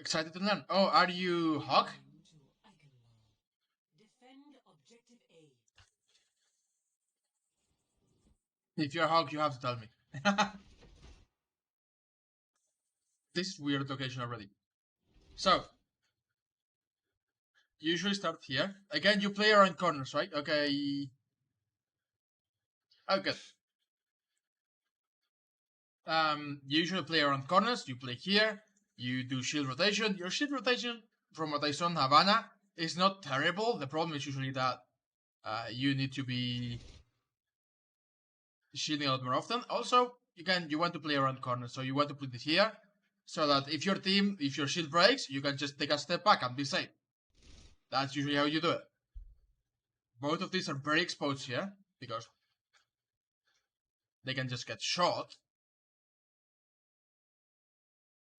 Excited to learn. Oh, are you Hawk? If you're Hawk, you have to tell me. This is weird location already. So, you usually start here. Again, you play around corners, right? Okay. Oh, good. You usually play around corners. You play here. You do shield rotation. Your shield rotation, from what I saw in Havana, is not terrible. The problem is usually that you need to be shielding a lot more often. Also, you want to play around corners, so you want to put it here, so that if your shield breaks, you can just take a step back and be safe. That's usually how you do it. Both of these are very exposed here, because they can just get shot.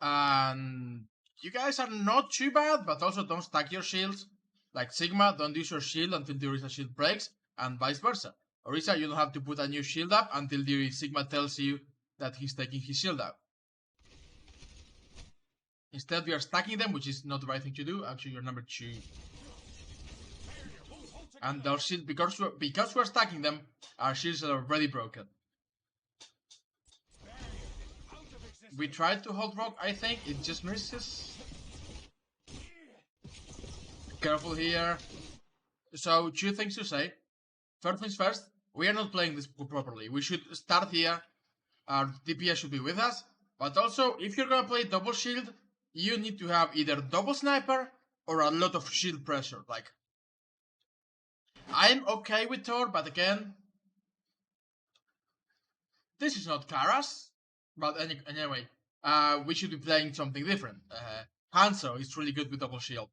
And you guys are not too bad, but also don't stack your shields. Like Sigma, don't use your shield until the Orisa shield breaks, and vice versa. Orisa, you don't have to put a new shield up until the Sigma tells you that he's taking his shield out. Instead, we are stacking them, which is not the right thing to do. Actually, you're number 2. And our shield, because we're stacking them, our shields are already broken. We tried to hold rock, I think. It just misses. Careful here. So, 2 things to say. First things first, we are not playing this properly. We should start here. Our DPS should be with us. But also, if you're gonna play double shield, you need to have either double sniper or a lot of shield pressure. Like, I'm okay with Thor, but again, this is not Kara's. But anyway, we should be playing something different. Hanzo is really good with double shield.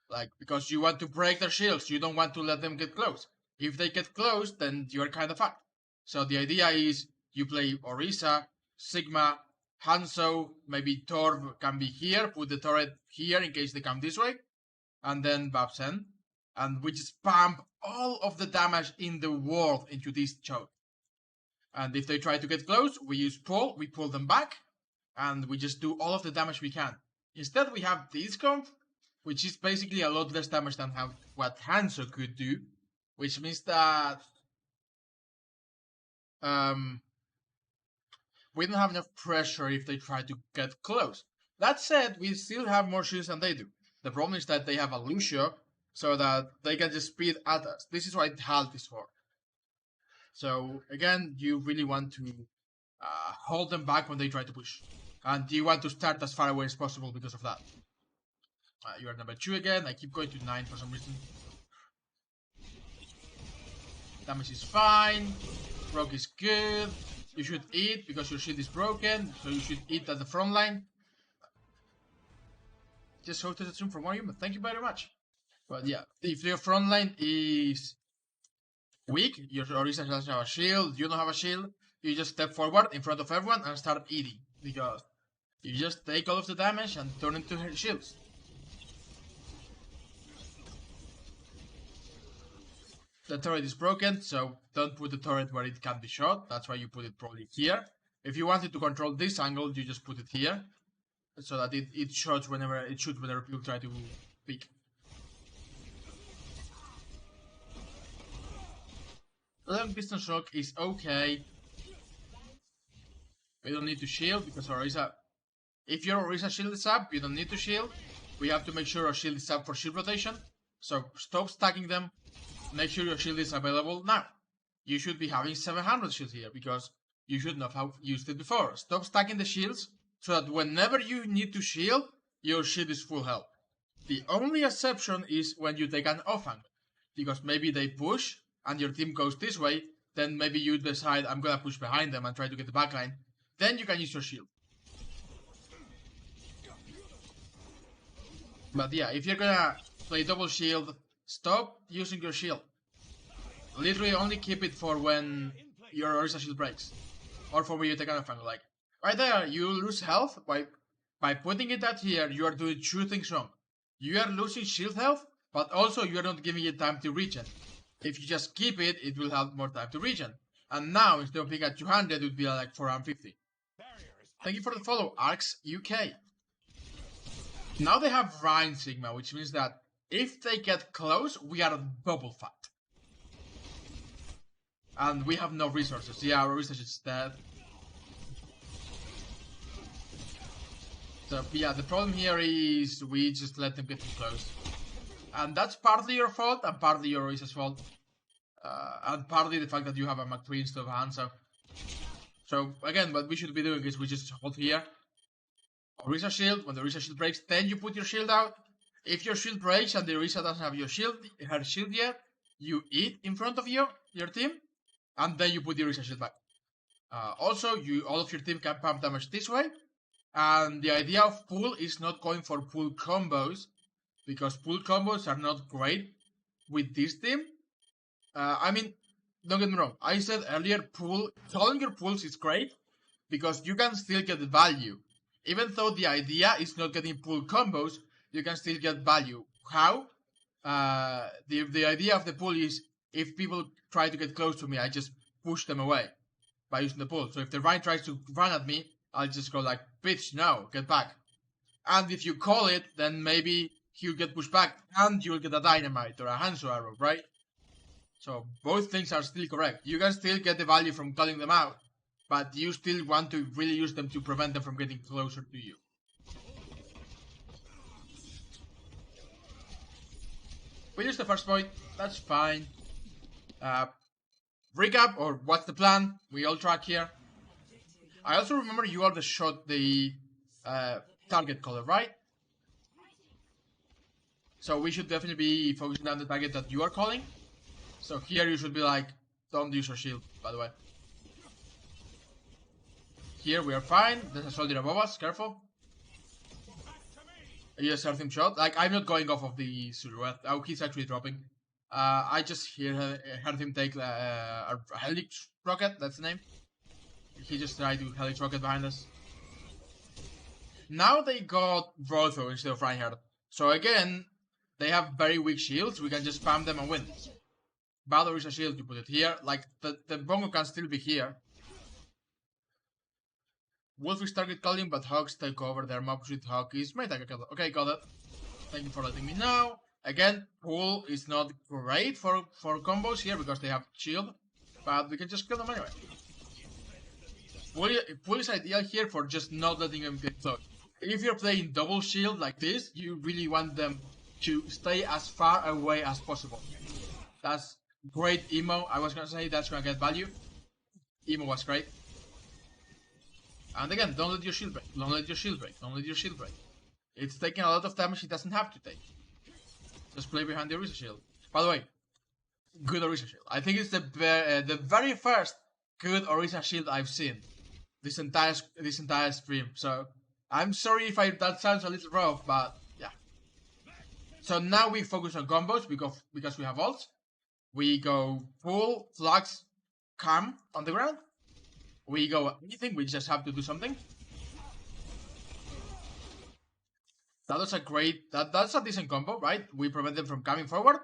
Like, because you want to break their shields, you don't want to let them get close. If they get close, then you're kind of fucked. So the idea is you play Orisa, Sigma, Hanzo, maybe Thor can be here, put the turret here in case they come this way, and then Babsen. And we just pump all of the damage in the world into this choke. And if they try to get close, we use pull, we pull them back, and we just do all of the damage we can. Instead, we have this comp, which is basically a lot less damage than what Hanzo could do, which means that we don't have enough pressure if they try to get close. That said, we still have more shields than they do. The problem is that they have a Lucio, so that they can just speed at us. This is what Halt is for. So again, you really want to hold them back when they try to push. And you want to start as far away as possible because of that. You are number 2 again. I keep going to 9 for some reason. Damage is fine. Rock is good. You should eat because your shield is broken. So you should eat at the front line. Just hosted the stream for 1 human. Thank you very much. But yeah, if your front line is weak, your Orisa doesn't have a shield, you don't have a shield, you just step forward in front of everyone and start eating. Because you just take all of the damage and turn into shields. The turret is broken, so don't put the turret where it can be shot. That's why you put it probably here. If you wanted to control this angle, you just put it here, so that it shoots whenever people try to peek. Long distance shock is okay. We don't need to shield because Orisa. If your Orisa shield is up, you don't need to shield. We have to make sure our shield is up for shield rotation. So stop stacking them. Make sure your shield is available now. You should be having 700 shields here because you should not have used it before. Stop stacking the shields so that whenever you need to shield, your shield is full health. The only exception is when you take an off angle, because maybe they push and your team goes this way, then maybe you decide I'm gonna push behind them and try to get the backline. Then you can use your shield. But yeah, if you're gonna play double shield, stop using your shield. Literally only keep it for when your Orisa shield breaks. Or for when you take an off angle. Like, right there, you lose health. By putting it out here, you are doing 2 things wrong. You are losing shield health, but also you are not giving it time to regen. If you just keep it, it will have more time to regen. And now, instead of being at 200, it would be like 450. Thank you for the follow, Arcs UK. Now they have Rhine Sigma, which means that if they get close, we are double fat. And we have no resources. Yeah, our resources is dead. So yeah, the problem here is we just let them get too close. And that's partly your fault and partly your Orisa's fault. And partly the fact that you have a Mach 3 instead of a Hanzo. So again, what we should be doing is we just hold here. Orisa shield, when the Orisa shield breaks, then you put your shield out. If your shield breaks and the Orisa doesn't have her shield yet, you eat in front of your team, and then you put the Orisa shield back. Also, all of your team can pump damage this way, and the idea of pool is not going for pool combos, because pool combos are not great with this team. I mean, don't get me wrong, I said earlier, calling your pools is great, because you can still get value. Even though the idea is not getting pool combos, you can still get value. How? The idea of the pool is, if people try to get close to me, I just push them away by using the pool. So if the Rhine tries to run at me, I'll just go like, bitch, no, get back. And if you call it, then maybe he'll get pushed back and you'll get a dynamite or a Hanzo arrow, right? So both things are still correct. You can still get the value from calling them out, but you still want to really use them to prevent them from getting closer to you. We use the first point, that's fine. Recap, or what's the plan? We all track here. I also remember you are the target caller, right? So we should definitely be focusing on the target that you are calling. So here you should be like, don't use your shield, by the way. Here we are fine. There's a soldier above us, careful. Yes, earth him shot. Like, I'm not going off of the silhouette. Oh, he's actually dropping. I just heard him take a helix rocket, that's the name. He just tried to helix rocket behind us. Now they got Rodfo instead of Reinhardt. So again, they have very weak shields. We can just spam them and win. Balor is a shield, you put it here. Like, the Bongo can still be here. Wolf is target calling, but Hogs take over. Their mob with Hog is my target caller. Okay, got it. Thank you for letting me know. Again, pool is not great for combos here because they have shield, but we can just kill them anyway. Pool is ideal here for just not letting them get close. If you're playing double shield like this, you really want them to stay as far away as possible. That's great emo. I was gonna say that's gonna get value. Emo was great. And again, don't let your shield break. Don't let your shield break. Don't let your shield break. It's taking a lot of damage it doesn't have to take. Just play behind the Orisa shield. By the way, good Orisa shield. I think it's the very first good Orisa shield I've seen this entire stream. So I'm sorry if that sounds a little rough, but yeah. So now we focus on combos because we have ults. We go full flux cam on the ground. We go anything, we just have to do something. That was a great, that's a decent combo, right? We prevent them from coming forward,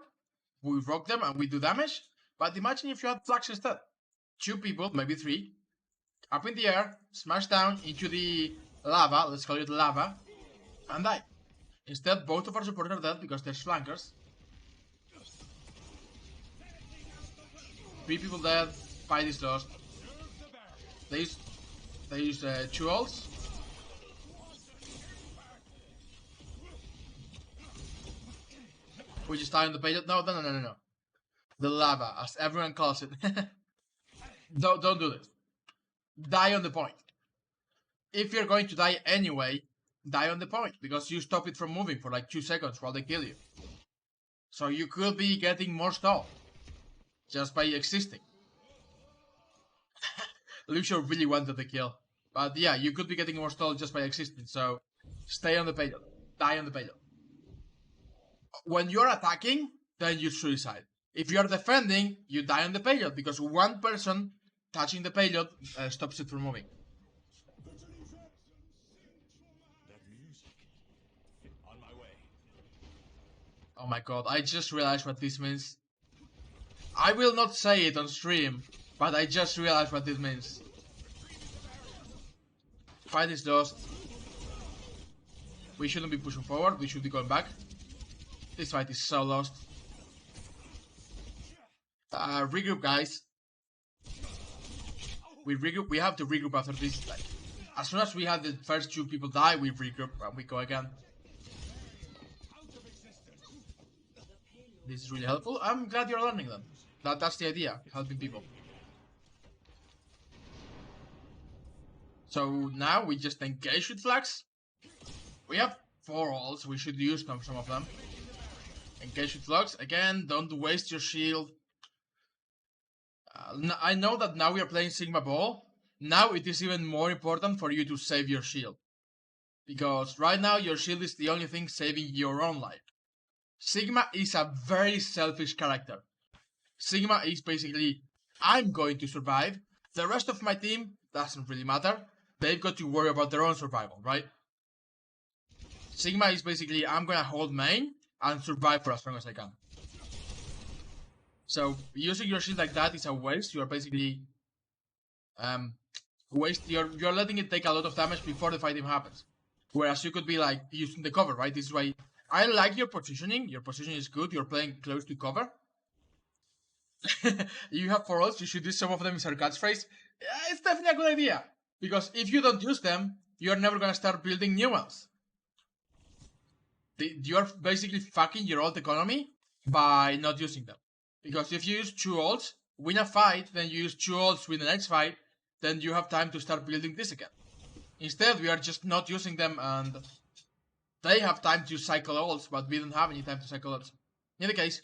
we rock them and we do damage. But imagine if you had flux instead. 2 people, maybe 3, up in the air, smash down into the lava, let's call it lava, and die. Instead, both of our supporters are dead because there's flankers. 3 people dead, fight is lost. They use 2 ults. We just die on the payload. No. The lava, as everyone calls it. Don't do this. Die on the point. If you're going to die anyway, die on the point, because you stop it from moving for like 2 seconds while they kill you. So you could be getting more stall just by existing. Lucio really wanted the kill. But yeah, you could be getting more stall just by existing, so stay on the payload. Die on the payload. When you're attacking, then you suicide. If you're defending, you die on the payload, because one person touching the payload stops it from moving. Oh my god, I just realized what this means. I will not say it on stream, but I just realized what this means. Fight is lost. We shouldn't be pushing forward, we should be going back. This fight is so lost. Regroup, guys. We regroup, we have to regroup after this. Like, as soon as we have the first 2 people die, we regroup and we go again. This is really helpful. I'm glad you're learning them. That's the idea, helping people. So now we just engage with flags. We have 4 ults, we should use some of them. Engage with flags. Again, don't waste your shield. I know that now we are playing Sigma Ball. Now it is even more important for you to save your shield. Because right now your shield is the only thing saving your own life. Sigma is a very selfish character. Sigma is basically, I'm going to survive. The rest of my team doesn't really matter. They've got to worry about their own survival, right? Sigma is basically, I'm gonna hold main and survive for as long as I can. So using your shield like that is a waste. You are basically you're letting it take a lot of damage before the fight even happens. Whereas you could be like using the cover, right? This is why I like your positioning. Your positioning is good. You're playing close to cover. You have 4 ults. You should use some of them as our catchphrase. Yeah, it's definitely a good idea. Because if you don't use them, you're never gonna start building new ones. You're basically fucking your ult economy by not using them. Because if you use 2 ults, win a fight, then you use 2 ults, win the next fight, then you have time to start building this again. Instead, we are just not using them, and they have time to cycle ults, but we don't have any time to cycle ults. In any case,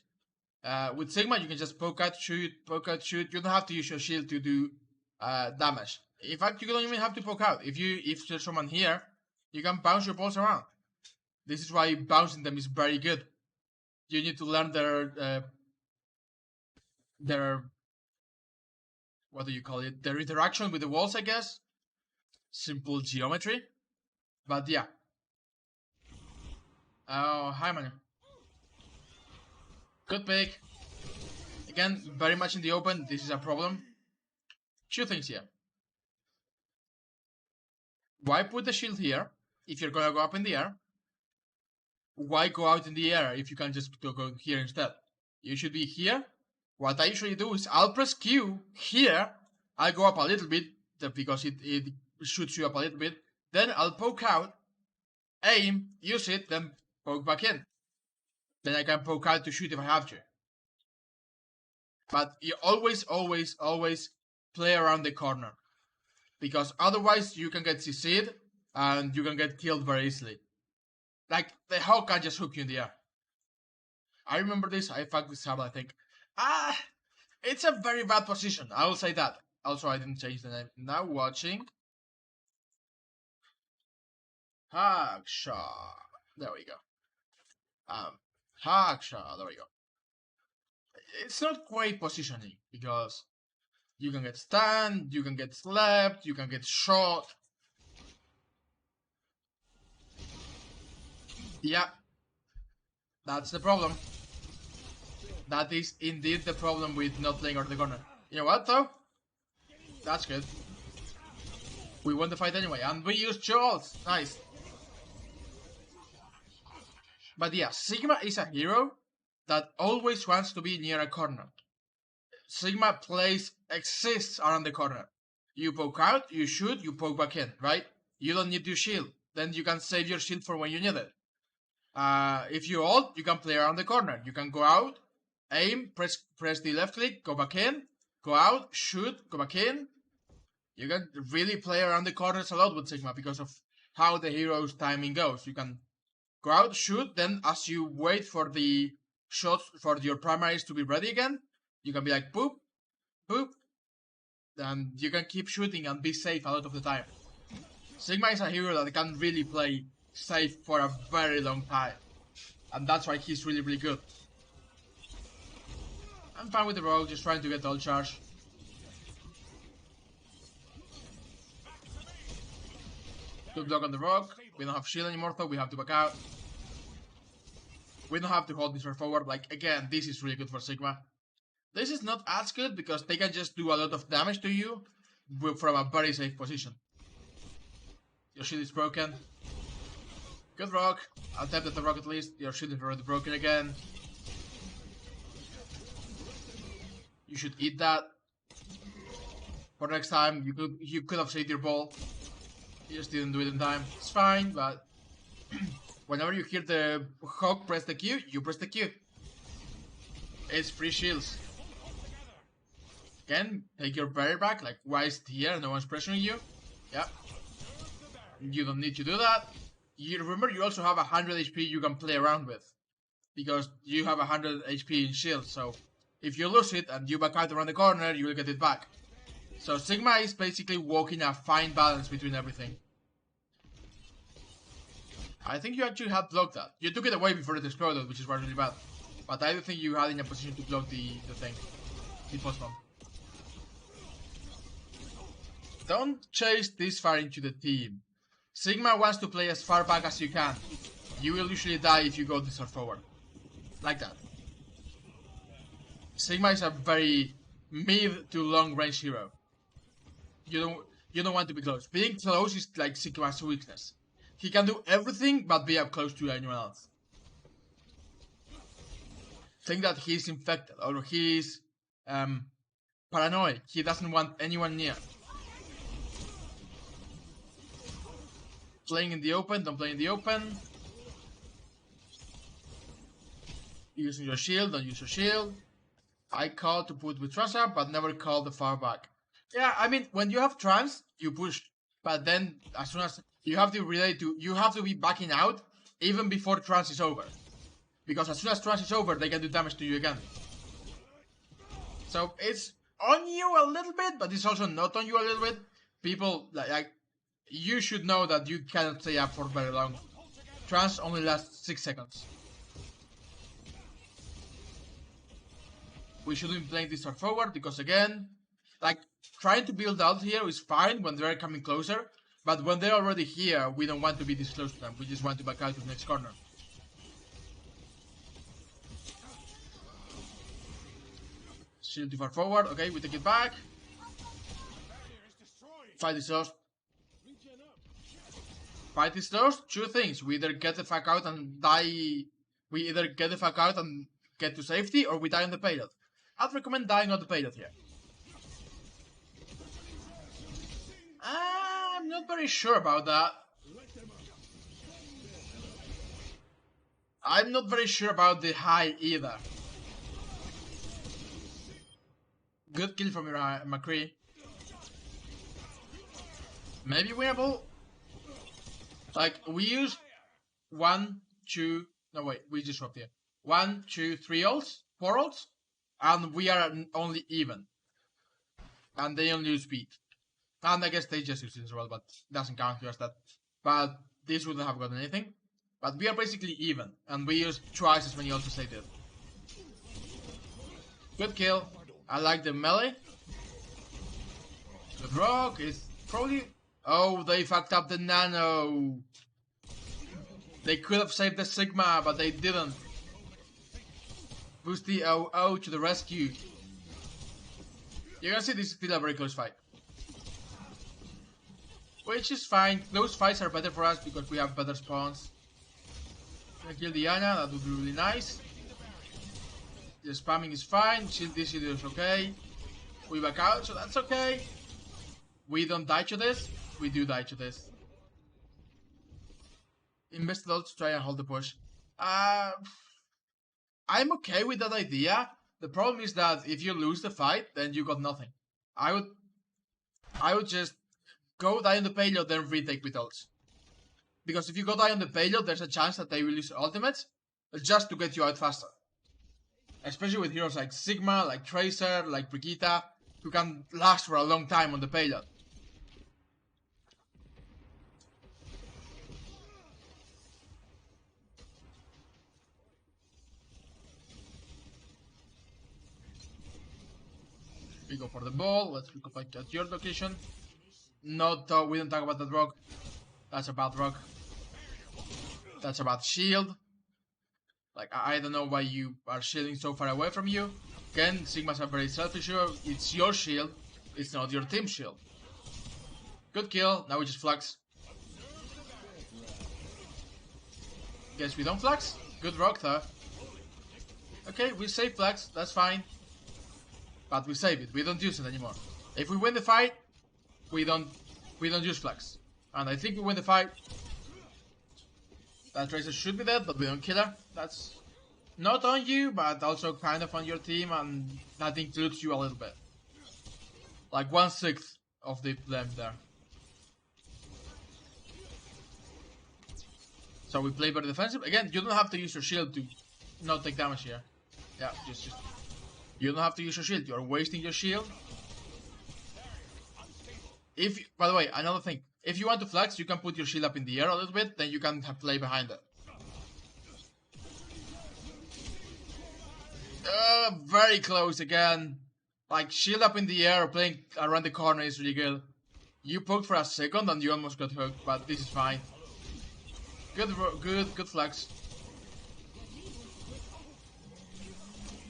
with Sigma, you can just poke out, shoot. You don't have to use your shield to do damage. In fact, you don't even have to poke out. If there's someone here, you can bounce your balls around. This is why bouncing them is very good. You need to learn their what do you call it? Their interaction with the walls, I guess. Simple geometry. But yeah. Oh, hi, man. Good pick. Again, very much in the open. This is a problem. 2 things here. Why put the shield here if you're gonna go up in the air? Why go out in the air if you can just go here instead? You should be here. What I usually do is I'll press Q here. I'll go up a little bit because it shoots you up a little bit. Then I'll poke out, aim, use it, then poke back in. Then I can poke out to shoot if I have to. But you always play around the corner. Because otherwise you can get CC'd and you can get killed very easily. Like, the hawk can just hook you in the air. I remember this, I fucked this up, I think. It's a very bad position, I will say that. Also, I didn't change the name. Now watching. Haksha. There we go. Haksha, there we go. It's not great positioning, because you can get stunned, you can get slapped, you can get shot. Yeah. That's the problem. That is indeed the problem with not playing out the corner. You know what, though? That's good. We won the fight anyway, and we used 2 ults. Nice. But yeah, Sigma is a hero that always wants to be near a corner. Sigma exists around the corner. You poke out, you shoot, you poke back in, right? You don't need your shield. Then you can save your shield for when you need it. If you ult, you can play around the corner. You can go out, aim, press the left click, go back in, go out, shoot, go back in. You can really play around the corners a lot with Sigma because of how the hero's timing goes. You can go out, shoot, then as you wait for the shots for your primaries to be ready again, you can be like boop, boop, and you can keep shooting and be safe a lot of the time. Sigma is a hero that can really play safe for a very long time, and that's why he's really good. I'm fine with the rogue, just trying to get all charge. Good block on the rogue. We don't have shield anymore though, we have to back out. We don't have to hold this far forward. Like, again, this is really good for Sigma. This is not as good because they can just do a lot of damage to you from a very safe position. Your shield is broken. Good rock. I'll tap the rock at least. Your shield is already broken again. You should eat that. For next time, you could have saved your ball. You just didn't do it in time. It's fine, but whenever you hear the hawk press the Q, you press the Q. It's free shields. Again, take your barrier back. Like, why is it here? No one's pressuring you. Yeah. You don't need to do that. You remember, you also have 100 HP you can play around with. Because you have 100 HP in shield, so if you lose it and you back out around the corner, you will get it back. So Sigma is basically walking a fine balance between everything. I think you actually had blocked that. You took it away before it exploded, which is really bad. But I don't think you had in a position to block the thing. The post-bomb. Don't chase this far into the team. Sigma wants to play as far back as you can. You will usually die if you go this far forward. Like that. Sigma is a very mid to long range hero. You don't want to be close. Being close is like Sigma's weakness. He can do everything but be up close to anyone else. Think that he's infected or he's paranoid. He doesn't want anyone near. Playing in the open, don't play in the open. Using your shield, don't use your shield. I call to put with trance up, but never call the far back. Yeah, I mean, when you have trance, you push. But then, as soon as you have to relate to, you have to be backing out even before trance is over. Because as soon as trance is over, they can do damage to you again. So it's on you a little bit, but it's also not on you a little bit. People, like you should know that you cannot stay up for very long. Trance only lasts 6 seconds. We shouldn't be playing this far forward because again, like trying to build out here is fine when they're coming closer, but when they're already here, we don't want to be this close to them. We just want to back out to the next corner. Shield too far forward. Okay, we take it back. Fight is lost. Fight is lost. Two things. We either get the fuck out and die. We either get the fuck out and get to safety, or we die on the payload. I'd recommend dying on the payload here. I'm not very sure about that. I'm not very sure about the high either. Good kill from your McCree. Maybe winnable. Like, we use 1, 2... No, wait, we just swapped here. 1, 2, 3 ults, 4 ults, and we are only even. And they only use speed. And I guess they just use it as well, but it doesn't count here as that. But this wouldn't have gotten anything. But we are basically even, and we use twice as many ults as they did. Good kill. I like the melee. The rock is probably... Oh, they fucked up the nano. They could have saved the Sigma, but they didn't. Boost the OO to the rescue. You're gonna see this is still a very close fight. Which is fine. Close fights are better for us because we have better spawns. Gonna kill Diana, that would be really nice. The spamming is fine. Shield this is okay. We back out, so that's okay. We don't die to this. We do die to this. Invest a lot to try and hold the push. I'm okay with that idea. The problem is that if you lose the fight, then you got nothing. I would just go die on the payload, then retake with ults. Because if you go die on the payload, there's a chance that they will use ultimates just to get you out faster. Especially with heroes like Sigma, like Tracer, like Brigitte, who can last for a long time on the payload. We go for the ball. Let's look back at your location. No, we don't talk about that rock. That's a bad rock. That's a bad shield. Like, I don't know why you are shielding so far away from you. Again, Sigma's a very selfish hero. It's your shield. It's not your team shield. Good kill. Now we just flex. Guess we don't flex. Good rock though. Okay, we save flex, that's fine. But we save it, we don't use it anymore. If we win the fight, we don't use flex. And I think we win the fight. That Tracer should be dead, but we don't kill her. That's not on you, but also kind of on your team, and that includes you a little bit. Like 1/6 of the blame there. So we play very defensive. Again, you don't have to use your shield to not take damage here. Yeah, just you don't have to use your shield. You're wasting your shield. By the way, another thing. If you want to flex, you can put your shield up in the air a little bit, then you can play behind it. Very close again. Like, shield up in the air or playing around the corner is really good. You poked for a second and you almost got hooked, but this is fine. Good flex.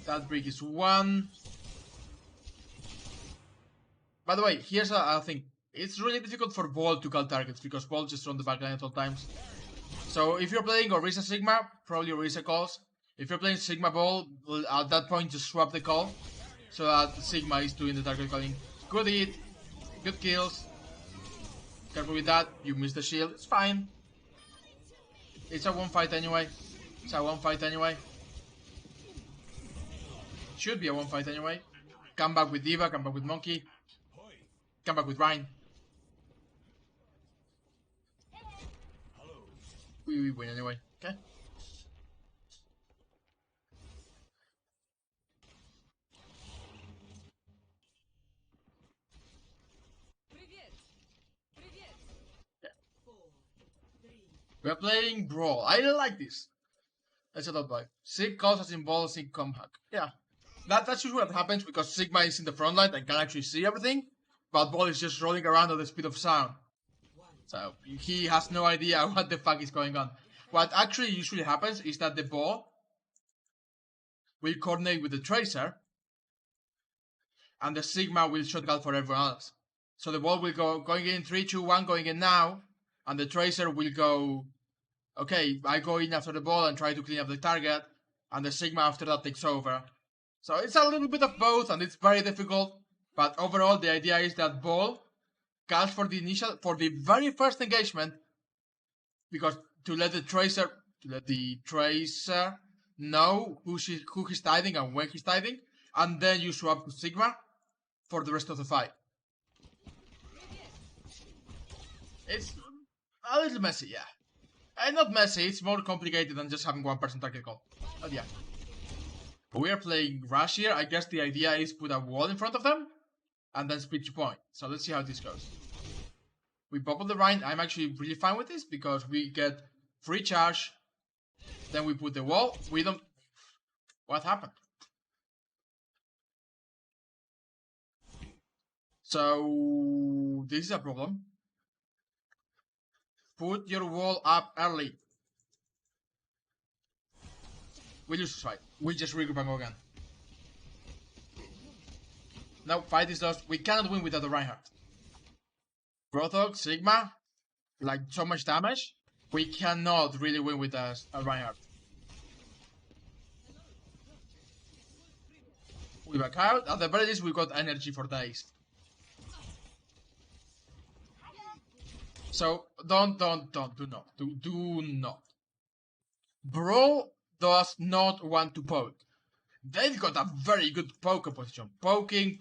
That brick is 1. By the way, here's a thing. It's really difficult for Ball to call targets because Ball just run the backline at all times. So if you're playing Orisa Sigma, probably Orisa calls. If you're playing Sigma Ball, at that point just swap the call so that Sigma is doing the target calling. Good hit, good kills. Careful with that, you miss the shield, it's fine. It's a one fight anyway. Should be a one fight anyway. Come back with Diva, come back with Monkey. Come back with Ryan. We win anyway, okay? We are playing Brawl. I like this. Let's set up by Sig calls us in Ball, Sig come hack. Yeah. That's usually what happens because Sigma is in the front line and can actually see everything, but Ball is just rolling around at the speed of sound. So he has no idea what the fuck is going on. What actually usually happens is that the Ball will coordinate with the Tracer and the Sigma will shotgun for everyone else. So the Ball will go going in 3, 2, 1, going in now, and the Tracer will go, okay, I go in after the Ball and try to clean up the target, and the Sigma after that takes over. So it's a little bit of both, and it's very difficult, but overall the idea is that Ball calls for the very first engagement, because to let the Tracer know who he's tiding and when he's tiding, and then you swap to Sigma for the rest of the fight. It's a little messy, yeah. And not messy, it's more complicated than just having one person target call. But yeah. We are playing Rush here. I guess the idea is put a wall in front of them and then split your point. So let's see how this goes. We bubble the Rhine. I'm actually really fine with this because we get free charge. Then we put the wall. We don't... What happened? So this is a problem. Put your wall up early. We lose this fight. We just regroup and go again. Now fight is lost. We cannot win without the Reinhardt. Rothog, Sigma, like so much damage. We cannot really win with a Reinhardt. We back out. At the very least, we got energy for days. So do not. Bro does not want to poke. They've got a very good poker position. Poking.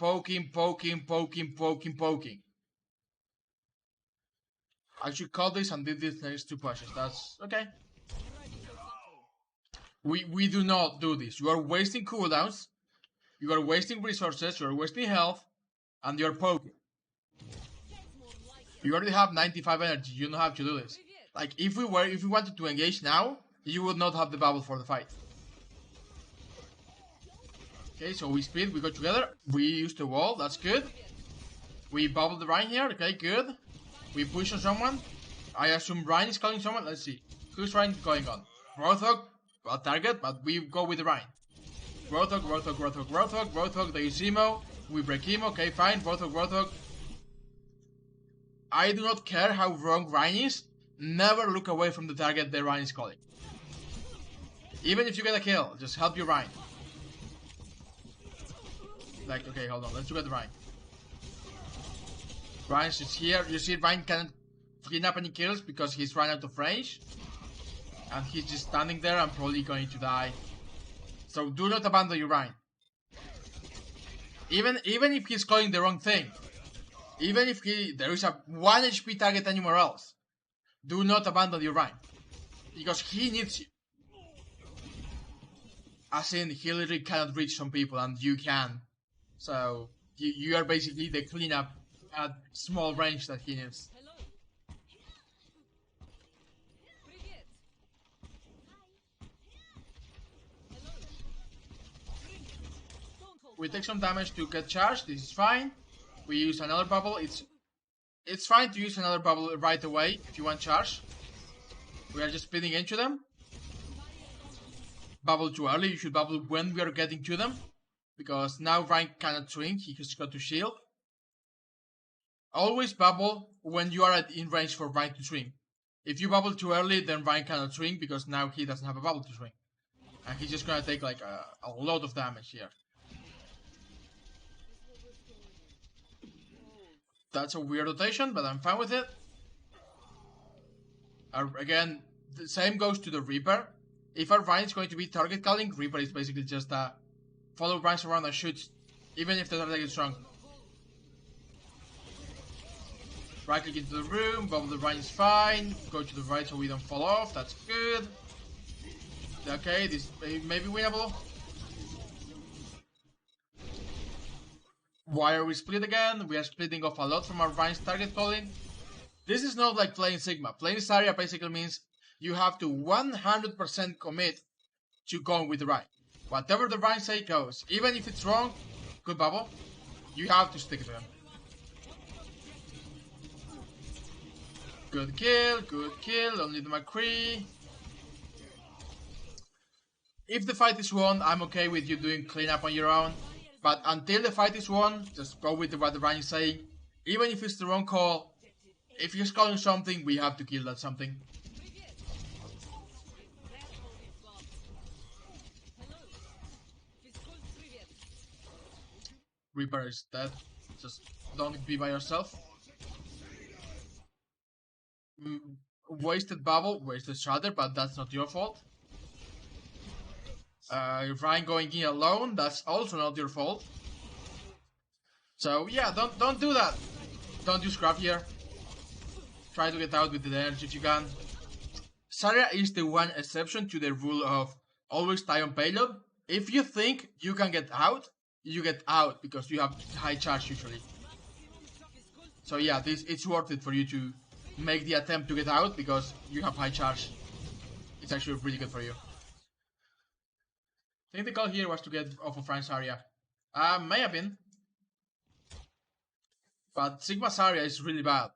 I should call this and did this next 2 pushes. That's okay. We do not do this. You are wasting cooldowns. You are wasting resources. You are wasting health, and you are poking. You already have 95 energy. You don't have to do this. Like if we wanted to engage now, you would not have the bubble for the fight. Okay, so we speed, we go together, we use the wall, that's good. We bubble the Rhine here, okay, good. We push on someone. I assume Rhine is calling someone, let's see. Who's Rhine going on? Rothog, a target, but we go with the Rhine. Rothog, they use Emo, we break Emo, okay, fine, Rothog. I do not care how wrong Rhine is, never look away from the target the Rhine is calling. Even if you get a kill, just help your Ryan. Like, okay, hold on, let's look at Ryan. Ryan's just here. You see Ryan can't clean up any kills because he's run out of range. And he's just standing there and probably going to die. So do not abandon your Ryan. Even if he's calling the wrong thing. Even if there is a 1 HP target anywhere else. Do not abandon your Ryan. Because he needs you. As in, he literally cannot reach some people and you can. So, you are basically the cleanup at small range that he needs. We take some damage to get charged, this is fine. We use another bubble, it's fine to use another bubble right away if you want charge. We are just speeding into them. Bubble too early, you should bubble when we are getting to them. Because now Ryan cannot swing, he has got to shield. Always bubble when you are in range for Ryan to swing. If you bubble too early, then Ryan cannot swing because now he doesn't have a bubble to swing. And he's just gonna take like a lot of damage here. That's a weird rotation, but I'm fine with it. Again, the same goes to the Reaper. If our Ryan is going to be target calling, Reaper is basically just follow Ryan's around and shoots, even if the target is strong. Right click into the room, bubble the Ryan is fine. Go to the right so we don't fall off, that's good. Okay, this may be winnable. Why are we split again? We are splitting off a lot from our Ryan's target calling. This is not like playing Sigma. Playing Zarya basically means you have to 100% commit to going with the Ryan. Whatever the Ryan say goes. Even if it's wrong, good bubble, you have to stick to him. Good kill, only the McCree. If the fight is won, I'm okay with you doing cleanup on your own. But until the fight is won, just go with what the Ryan is saying. Even if it's the wrong call, if he's calling something, we have to kill that something. Reaper is dead. Just don't be by yourself. Wasted bubble, wasted shatter, but that's not your fault. Ryan going in alone, that's also not your fault. So yeah, don't do that. Don't use grab here. Try to get out with the energy if you can. Zarya is the one exception to the rule of always die on payload. If you think you can get out, you get out because you have high charge usually. So yeah, it's worth it for you to make the attempt to get out because you have high charge. It's actually really good for you. I think the call here was to get off of Ryan's Zarya. May have been. But Sigma Zarya is really bad.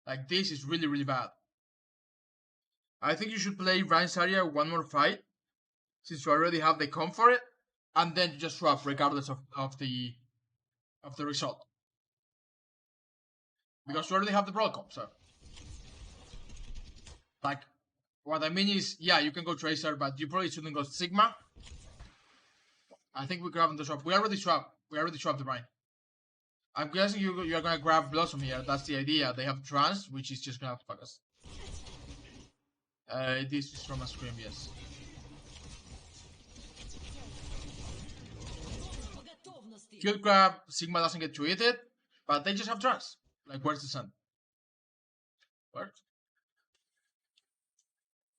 Like, this is really, really bad. I think you should play Ryan's Zarya one more fight, since you already have the comp for it, and then you just swap regardless of the result. Because you already have the brawl comp, so. Like, what I mean is, yeah, you can go Tracer, but you probably shouldn't go Sigma. I think we grab the swap. We already swapped the Ryan. I'm guessing you're gonna grab Blossom here. That's the idea. They have Trance, which is just gonna have to fuck us. This is from a scream, yes. Field grab, Sigma doesn't get to eat it, but they just have Trance. Like, where's the sun? Where?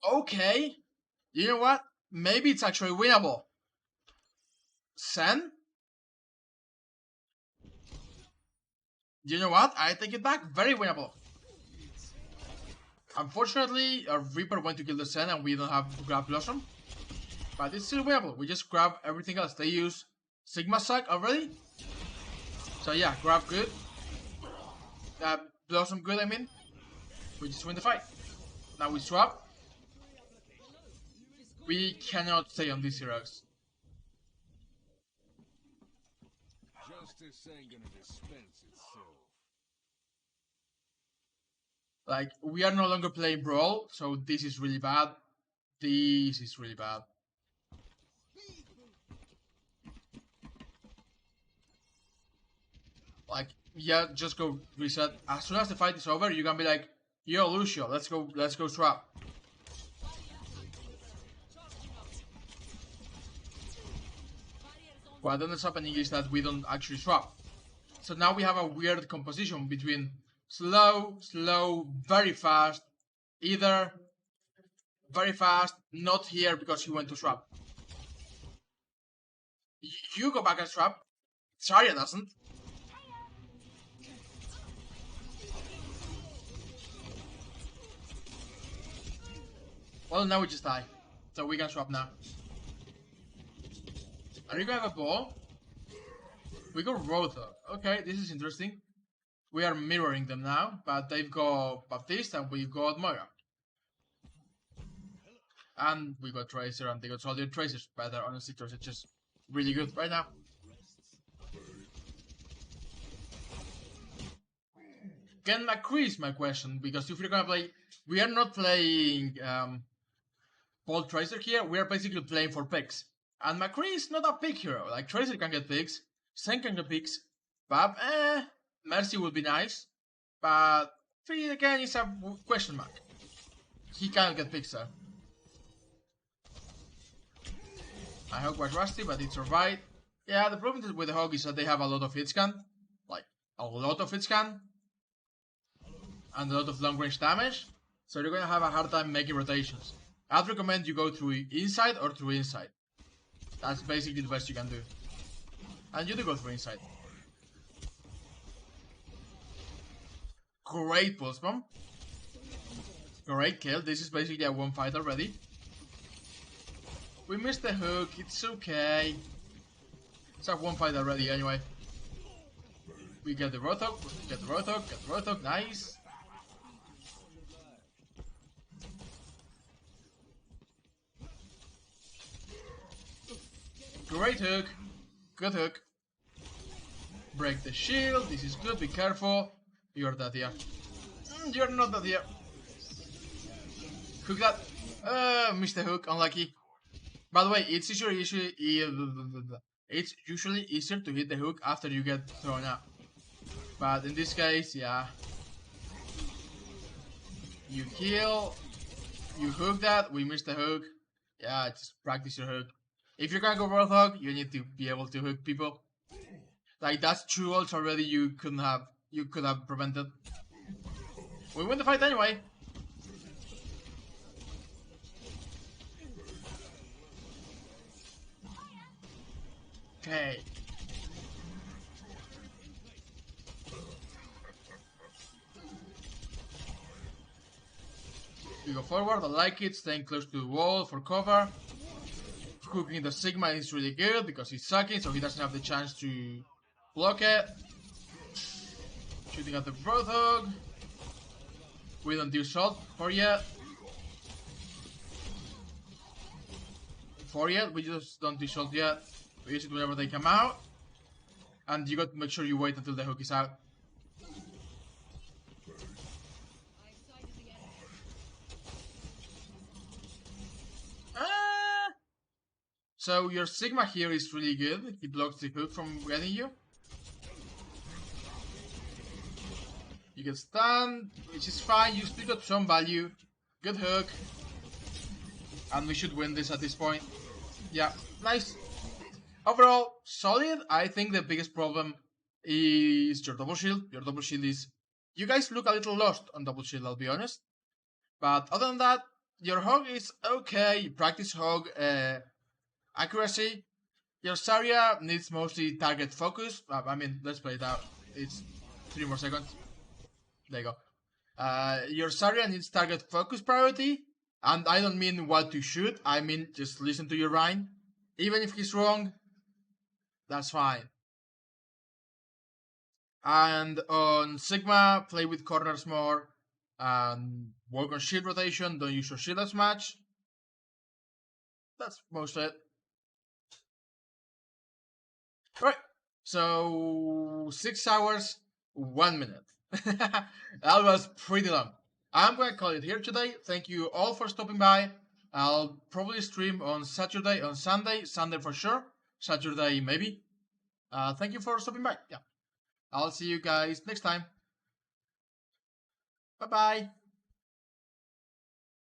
Okay. You know what? Maybe it's actually winnable. Sen? You know what? I take it back. Very winnable. Unfortunately, our Reaper went to kill the Sen and we don't have to grab Blossom. But it's still winnable. We just grab everything else. They use Sigma Sack already. So yeah, grab good. Blossom good, I mean. We just win the fight. Now we swap. We cannot stay on these heroes. Justice ain't gonna dispense itself. Like, we are no longer playing Brawl, so this is really bad. This is really bad. Like, yeah, just go reset. As soon as the fight is over, you can be like, yo, Lucio, let's go swap. What ends up happening is that we don't actually swap. So now we have a weird composition between slow, slow, very fast, either very fast, not here because he went to swap. You go back and swap. Zarya doesn't. Well, now we just die. So we can swap now. Are you gonna have a ball? We got Rotha. Okay, this is interesting. We are mirroring them now, but they've got Baptiste and we've got Moira. And we got Tracer and they got Soldier. Tracer's better, honestly. Tracer's just really good right now. Can McCree is my question, because if we're gonna play, we are not playing Bolt Tracer here, we are basically playing for picks. And McCree is not a pick hero, like Tracer can get picks, Sen can get picks, Bab, Mercy would be nice, but Free again is a question mark. He can't get picks though. My Hog was rusty, but it survived. Yeah, the problem with the Hog is that they have a lot of hitscan, like a lot of hitscan, and a lot of long range damage, so you're gonna have a hard time making rotations. I'd recommend you go through inside or through inside. That's basically the best you can do. And you do go through inside. Great pulse bomb. Great kill. This is basically a one fight already. We missed the hook. It's okay. It's a one fight already anyway. We get the Rothok. Get the Rothok. Get the Rothok. Nice. Great hook. Good hook. Break the shield. This is good. Be careful. You're that here. You're not that here. Hook that. Missed the hook. Unlucky. By the way, it's usually easier to hit the hook after you get thrown out. But in this case, yeah. You kill. You hook that. We missed the hook. Yeah, just practice your hook. If you're gonna go Roadhog, you need to be able to hook people. Like, that's 2 ults already you could have prevented. We win the fight anyway. Okay. We go forward, I like it, staying close to the wall for cover. Hooking the Sigma is really good because he's sucking, so he doesn't have the chance to block it. Shooting at the Roadhog. We don't do salt for yet. We just don't do salt yet. We use it whenever they come out. And you got to make sure you wait until the hook is out. So your Sigma here is really good. He blocks the hook from getting you. You get stunned, which is fine. You still got some value. Good hook. And we should win this at this point. Yeah, nice. Overall, solid. I think the biggest problem is your double shield. Your double shield is... You guys look a little lost on double shield, I'll be honest. But other than that, your hog is okay. You practice hog accuracy. Your Zarya needs mostly target focus. I mean, let's play it out. It's 3 more seconds. There you go. Your Zarya needs target focus priority. And I don't mean what to shoot. I mean just listen to your Rhine. Even if he's wrong, that's fine. And on Sigma, play with corners more. And work on shield rotation. Don't use your shield as much. That's most of it. Right. So 6 hours, 1 minute. That was pretty long. I'm gonna call it here today. Thank you all for stopping by. I'll probably stream on Saturday, on Sunday for sure, Saturday maybe. Thank you for stopping by. Yeah, I'll see you guys next time. Bye bye.